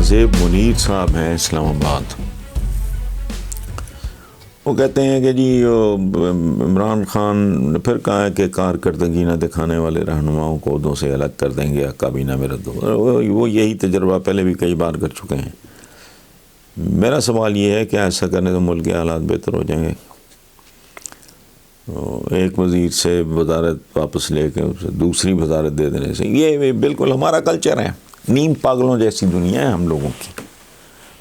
نازیب منیر صاحب ہیں اسلام آباد. وہ کہتے ہیں کہ جی عمران خان نے پھر کہا ہے کہ کارکردگی نہ دکھانے والے رہنماؤں کو عہدوں سے الگ کر دیں گے یا کابینہ میں رد ہوگا. وہ یہی تجربہ پہلے بھی کئی بار کر چکے ہیں. میرا سوال یہ ہے کہ ایسا کرنے سے ملک کے حالات بہتر ہو جائیں گے؟ ایک وزیر سے وزارت واپس لے کے اسے دوسری وزارت دے دینے سے، یہ بالکل ہمارا کلچر ہے. نیم پاگلوں جیسی دنیا ہے ہم لوگوں کی.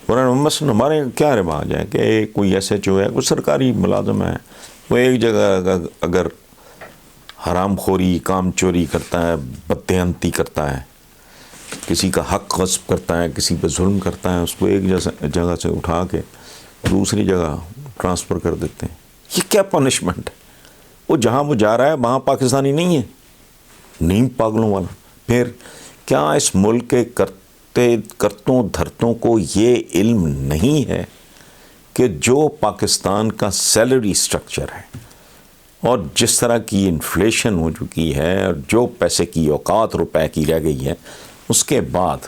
مثلاً ہمارے کیا رواج ہے کہ کوئی ایس ایچ او ہے، کوئی سرکاری ملازم ہے، وہ ایک جگہ اگر حرام خوری، کام چوری کرتا ہے، بددہنتی کرتا ہے، کسی کا حق غصب کرتا ہے، کسی پہ ظلم کرتا ہے، اس کو ایک جگہ سے اٹھا کے دوسری جگہ ٹرانسفر کر دیتے ہیں. یہ کیا پنشمنٹ ہے؟ وہ جہاں وہ جا رہا ہے وہاں پاکستانی نہیں ہے. نیم پاگلوں والا. پھر کیا اس ملک کے کرتوں دھرتوں کو یہ علم نہیں ہے کہ جو پاکستان کا سیلری سٹرکچر ہے اور جس طرح کی انفلیشن ہو چکی ہے اور جو پیسے کی اوقات روپے کی رہ گئی ہے، اس کے بعد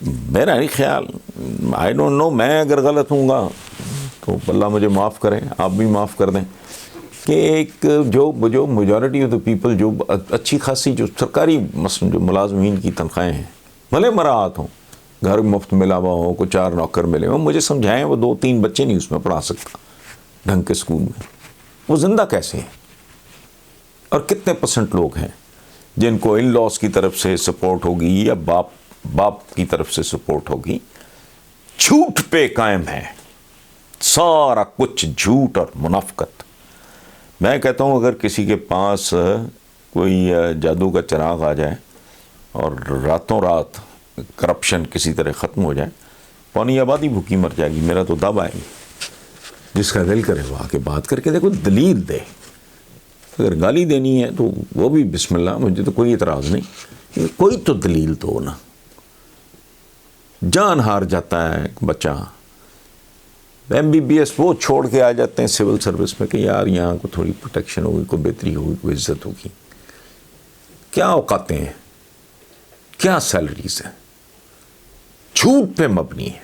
میرا نہیں خیال، آئی ڈونٹ نو، میں اگر غلط ہوں گا تو اللہ مجھے معاف کریں، آپ بھی معاف کر دیں، کہ ایک جو میجورٹی آف دا پیپل جو اچھی خاصی جو سرکاری مثلا جو ملازمین کی تنخواہیں ہیں، بھلے مراعات ہوں، گھر مفت ملا ہوا ہو، کو 4 نوکر ملے ہوں، مجھے سمجھائیں وہ 2-3 بچے نہیں اس میں پڑھا سکتا ڈھنگ کے اسکول میں، وہ زندہ کیسے ہیں؟ اور کتنے % لوگ ہیں جن کو ان لاس کی طرف سے سپورٹ ہوگی یا باپ کی طرف سے سپورٹ ہوگی؟ جھوٹ پہ قائم ہے، سارا کچھ جھوٹ اور منافقت. میں کہتا ہوں اگر کسی کے پاس کوئی جادو کا چراغ آ جائے اور راتوں رات کرپشن کسی طرح ختم ہو جائے، پونی آبادی بھوکی مر جائے گی. میرا تو دب آئے گی. جس کا دل کرے وہ آ کے بات کر کے دیکھو، دلیل دے. اگر گالی دینی ہے تو وہ بھی بسم اللہ، مجھے تو کوئی اعتراض نہیں، کوئی تو دلیل دو نا. جان ہار جاتا ہے بچہ، MBBS وہ چھوڑ کے آ جاتے ہیں سول سروس میں کہ یار یہاں کو تھوڑی پروٹیکشن ہوگی، کوئی بہتری ہوگی، کوئی عزت ہوگی. کیا اوقاتیں ہیں، کیا سیلریز ہیں، جھوٹ پہ مبنی ہے.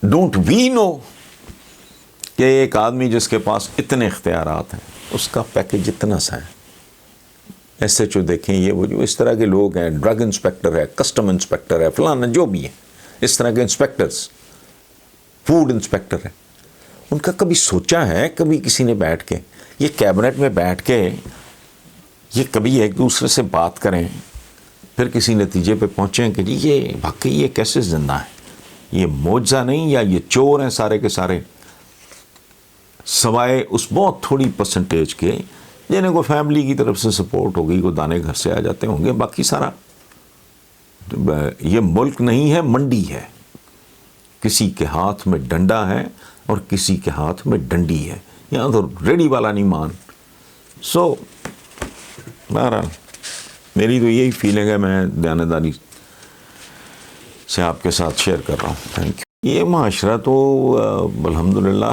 ڈونٹ وی نو کہ ایک آدمی جس کے پاس اتنے اختیارات ہیں اس کا پیکج اتنا سا ہے. ایس ایچ او دیکھیں، یہ وہ جو اس طرح کے لوگ ہیں، ڈرگ انسپیکٹر ہے، کسٹم انسپیکٹر ہے، فلانا جو بھی ہے، اس طرح کے انسپیکٹرز، فوڈ انسپیکٹر ہے، ان کا کبھی سوچا ہے، کبھی کسی نے بیٹھ کے یہ کیبنٹ میں بیٹھ کے یہ کبھی ایک دوسرے سے بات کریں، پھر کسی نتیجے پہ پہنچیں کہ جی یہ واقعی یہ کیسے زندہ ہے، یہ معجزہ نہیں، یا یہ چور ہیں سارے کے سارے، سوائے اس بہت تھوڑی % کے جنہیں کو فیملی کی طرف سے سپورٹ ہوگی، کو دانے گھر سے آ جاتے ہوں گے. باقی سارا یہ ملک نہیں ہے، منڈی ہے. کسی کے ہاتھ میں ڈنڈا ہے اور کسی کے ہاتھ میں ڈنڈی ہے. یہاں تو ریڈی والا نہیں مان. سو بہرحال میری تو یہی فیلنگ ہے، میں دیانتداری سے آپ کے ساتھ شیئر کر رہا ہوں. Thank you. یہ معاشرہ تو الحمدللہ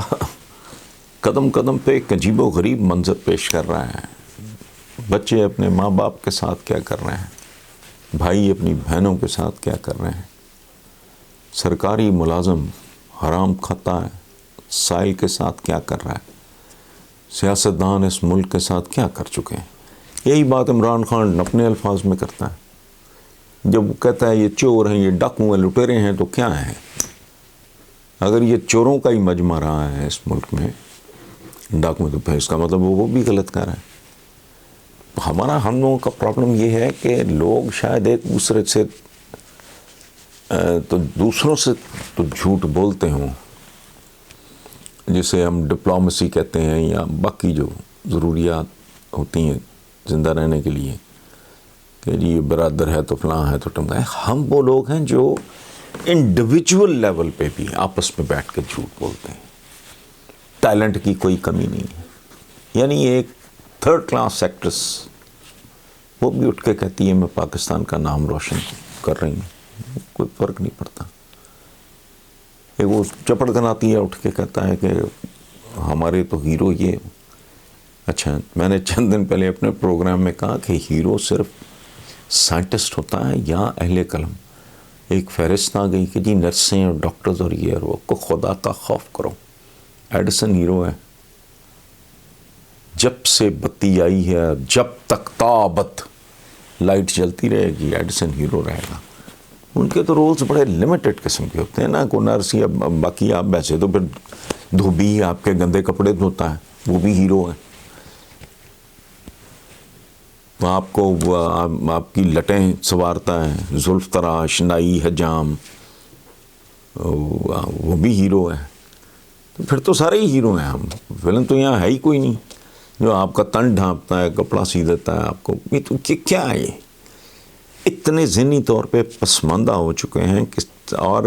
قدم قدم پہ ایک عجیب و غریب منظر پیش کر رہا ہے. بچے اپنے ماں باپ کے ساتھ کیا کر رہے ہیں، بھائی اپنی بہنوں کے ساتھ کیا کر رہے ہیں، سرکاری ملازم حرام کھاتا ہے سائل کے ساتھ کیا کر رہا ہے، سیاستدان اس ملک کے ساتھ کیا کر چکے ہیں. یہی بات عمران خان اپنے الفاظ میں کرتا ہے جب وہ کہتا ہے یہ چور ہیں، یہ ڈاکو ہیں، لٹیرے ہیں. تو کیا ہیں؟ اگر یہ چوروں کا ہی مجمع رہا ہے اس ملک میں، ڈاکو، تو پھر اس کا مطلب وہ بھی غلط کر رہا ہے. ہم لوگوں کا پرابلم یہ ہے کہ لوگ شاید ایک دوسرے سے دوسروں سے تو جھوٹ بولتے ہوں، جسے ہم ڈپلومیسی کہتے ہیں، یا باقی جو ضروریات ہوتی ہیں زندہ رہنے کے لیے، کہ جی برادر ہے تو فلاں ہے تو ٹمکا ہے. ہم وہ لوگ ہیں جو انڈیویجول لیول پہ بھی آپس میں بیٹھ کے جھوٹ بولتے ہیں. ٹیلنٹ کی کوئی کمی نہیں ہے. یعنی ایک 3rd کلاس ایکٹریس وہ بھی اٹھ کے کہتی ہے میں پاکستان کا نام روشن کر رہی ہوں، کوئی فرق نہیں پڑتا. ایک وہ چپڑ گناتی ہے، اٹھ کے کہتا ہے کہ ہمارے تو ہیرو یہ. اچھا، میں نے چند دن پہلے اپنے پروگرام میں کہا کہ ہیرو صرف سائنٹسٹ ہوتا ہے یا اہل قلم. ایک فہرست آ گئی کہ جی نرسیں اور ڈاکٹرز اور یہ اور وہ کو خدا کا خوف کرو. ایڈیسن ہیرو ہے. جب سے بتی آئی ہے جب تک تابت لائٹ جلتی رہے گی ایڈیسن ہیرو رہے گا. ان کے تو رولز بڑے لمیٹڈ قسم کے ہوتے ہیں نا. کو نرس یا باقی آپ ویسے تو پھر دھوبی آپ کے گندے کپڑے دھوتا ہے وہ بھی ہیرو ہے. آپ کو آپ کی لٹیں سنوارتا ہے زلف تراش نائی حجام وہ بھی ہیرو ہے. تو پھر تو سارے ہی ہیرو ہیں ہم. ویلن تو یہاں ہے ہی کوئی نہیں جو آپ کا تن ڈھانپتا ہے کپڑا سی دیتا ہے آپ کو. یہ تو کیا ہے؟ اتنے ذہنی طور پہ پسماندہ ہو چکے ہیں اور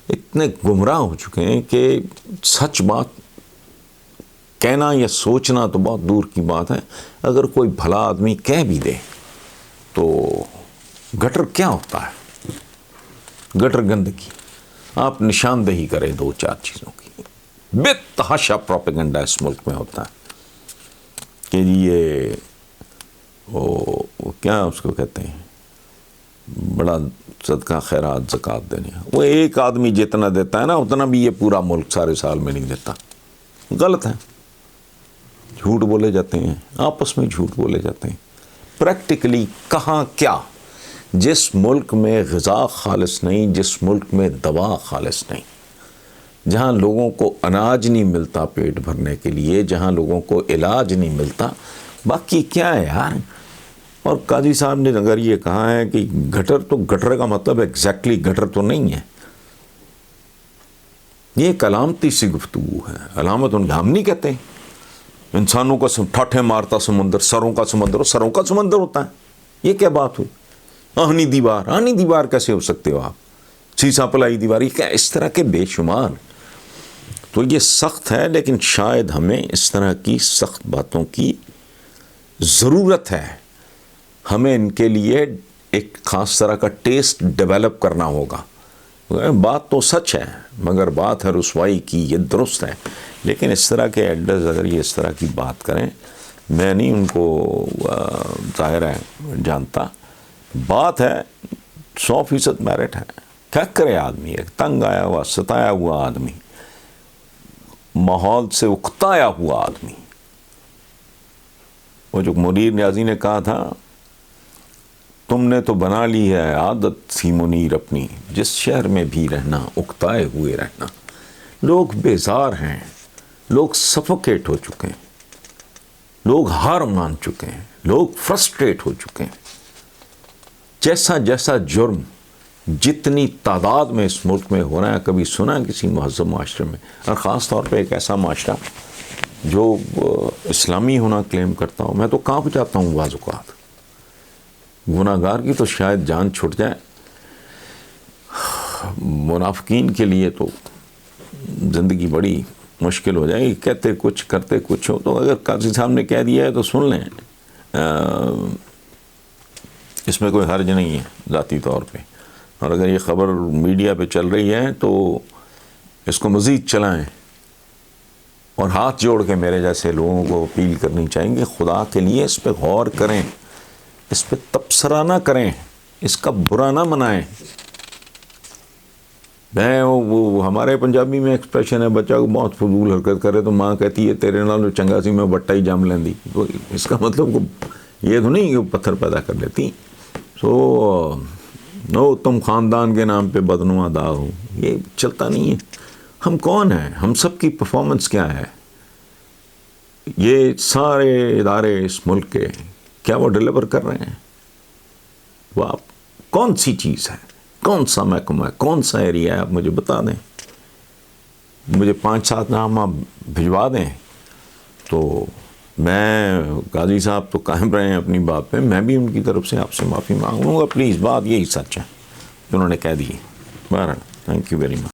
اتنے گمراہ ہو چکے ہیں کہ سچ بات کہنا یا سوچنا تو بہت دور کی بات ہے. اگر کوئی بھلا آدمی کہہ بھی دے تو گٹر کیا ہوتا ہے؟ گٹر گندگی. آپ نشاندہی کریں 2-4 چیزوں کی. بے تحاشا پروپیگنڈا اس ملک میں ہوتا ہے کہ یہ وہ کیا اس کو کہتے ہیں بڑا صدقہ خیرات زکوٰۃ دینے. وہ ایک آدمی جتنا دیتا ہے نا اتنا بھی یہ پورا ملک سارے سال میں نہیں دیتا. غلط ہے. جھوٹ بولے جاتے ہیں آپس میں جھوٹ بولے جاتے ہیں. پریکٹیکلی کہاں کیا؟ جس ملک میں غذا خالص نہیں جس ملک میں دوا خالص نہیں جہاں لوگوں کو اناج نہیں ملتا پیٹ بھرنے کے لیے جہاں لوگوں کو علاج نہیں ملتا باقی کیا ہے یار. اور قاضی صاحب نے اگر یہ کہا ہے کہ گٹر تو گٹر کا مطلب ایگزیکٹلی گٹر تو نہیں ہے. یہ ایک علامتی سی گفتگو ہے. علامت ہم نہیں کہتے انسانوں کا ٹھاٹھے مارتا سمندر سروں کا سمندر ہوتا ہے. یہ کیا بات ہوئی؟ آہنی دیوار کیسے ہو سکتے ہو آپ؟ سیسا پلائی دیوار. یہ کیا اس طرح کے بے شمار. تو یہ سخت ہے لیکن شاید ہمیں اس طرح کی سخت باتوں کی ضرورت ہے. ہمیں ان کے لیے ایک خاص طرح کا ٹیسٹ ڈیولپ کرنا ہوگا. بات تو سچ ہے مگر بات ہے رسوائی کی. یہ درست ہے لیکن اس طرح کے ایڈرز اگر یہ اس طرح کی بات کریں میں نہیں ان کو ظاہر ہے جانتا. بات ہے 100% میرٹ ہے. کیا کرے آدمی؟ ایک تنگ آیا ہوا ستایا ہوا آدمی ماحول سے اکتایا ہوا آدمی. وہ جو منیر نیازی نے کہا تھا تم نے تو بنا لی ہے عادت سی منیر اپنی جس شہر میں بھی رہنا اکتائے ہوئے رہنا. لوگ بیزار ہیں. لوگ سفوکیٹ ہو چکے ہیں. لوگ ہار مان چکے ہیں. لوگ فرسٹریٹ ہو چکے ہیں. جیسا جرم جتنی تعداد میں اس ملک میں ہو رہا ہے کبھی سنا کسی مہذب معاشرے میں اور خاص طور پہ ایک ایسا معاشرہ جو اسلامی ہونا کلیم کرتا ہوں. میں تو کانپ جاتا ہوں بعض اوقات. گناہ گار کی تو شاید جان چھٹ جائے. منافقین کے لیے تو زندگی بڑی مشکل ہو جائے گی. کہتے کچھ کرتے کچھ ہو. تو اگر قاضی صاحب نے کہہ دیا ہے تو سن لیں. اس میں کوئی حرج نہیں ہے ذاتی طور پہ. اور اگر یہ خبر میڈیا پہ چل رہی ہے تو اس کو مزید چلائیں اور ہاتھ جوڑ کے میرے جیسے لوگوں کو اپیل کرنی چاہیں گے خدا کے لیے اس پہ غور کریں. اس پہ تبصرہ نہ کریں. اس کا برا نہ منائیں. وہ ہمارے پنجابی میں ایکسپریشن ہے بچہ کو بہت فضول حرکت کرے تو ماں کہتی ہے تیرے نال چنگا سی میں بٹا ہی جم لیندی. تو اس کا مطلب یہ تو نہیں کہ وہ پتھر پیدا کر لیتی. نو تم خاندان کے نام پہ بدنما دا ہو. یہ چلتا نہیں ہے. ہم کون ہیں؟ ہم سب کی پرفارمنس کیا ہے؟ یہ سارے ادارے اس ملک کے کیا وہ ڈیلیور کر رہے ہیں؟ وہ آپ کون سی چیز ہے؟ کون سا محکمہ ہے؟ کون سا ایریا ہے؟ آپ مجھے بتا دیں. مجھے 5-7 نام آپ بھجوا دیں تو میں قاضی صاحب تو قائم رہے ہیں اپنی بات پہ. میں بھی ان کی طرف سے آپ سے معافی مانگوں گا. پلیز بات یہی سچ ہے جو انہوں نے کہہ دی. بہرحال تھینک یو ویری مچ.